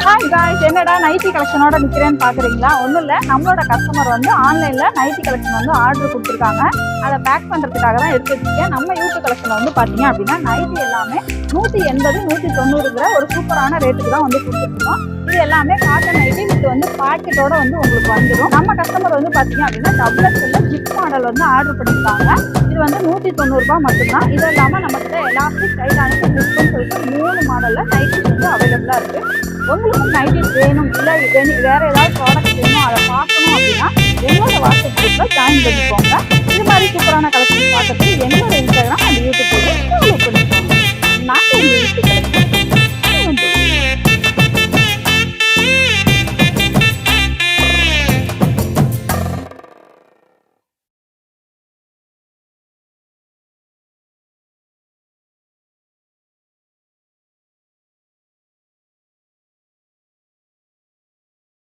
Hi guys, என்னடா nightie கலெக்ஷனோட நிக்கிறேன்னு பாக்குறீங்களா? ஒன்றும் இல்லை, நம்மளோட கஸ்டமர் வந்து ஆன்லைன்ல நைட்டி கலெக்ஷன் வந்து ஆர்டர் கொடுத்துருக்காங்க. அதை பேக் பண்றதுக்காக தான் எடுத்து வச்சிருக்கேன். நம்ம யூடியூப் கலெக்ஷன்ல வந்து பாத்தீங்க அப்படின்னா நைட்டி எல்லாமே 180 190 ஒரு சூப்பரான ரேட்டுக்கு தான் வந்து கொடுத்துருக்கோம். இது எல்லாமே காட்டன் நைட்டி வித் வந்து பாக்கெட்டோட வந்து உங்களுக்கு வந்துடும். நம்ம கஸ்டமர் வந்து பாத்தீங்க அப்படின்னா டபுள் எக்ஸ்எல்ல ஜிப் மாடல் வந்து ஆர்டர் பண்ணிருக்காங்க. இது வந்து 190 ரூபாய் மட்டும்தான். இது இல்லாம நம்ம கிட்ட எலாஸ்டிக் டைட்டானிக் ஜிப்னு சொல்லிட்டு 3 மாடல்ல நைட்டி வந்து அவைலபிளா இருக்கு. உங்களுக்கு நைட்டிஸ் வேணும், இல்லை வேற ஏதாவது ப்ராடக்ட் வேணும், அதை பார்க்கணும் அப்படின்னா என்னோட வாட்ஸ்அப் குரூப்ல ஜாயின் பண்ணிக்கோங்க. இது மாதிரி சூப்பரான கலெக்ஷன் பார்க்கறதுக்கு என்னோட இன்ஸ்டாகிராம் அண்ட் யூடியூப் ஃபாலோ பண்ணிக்கோங்க. நான் யூடியூப் கலெக்ஷன்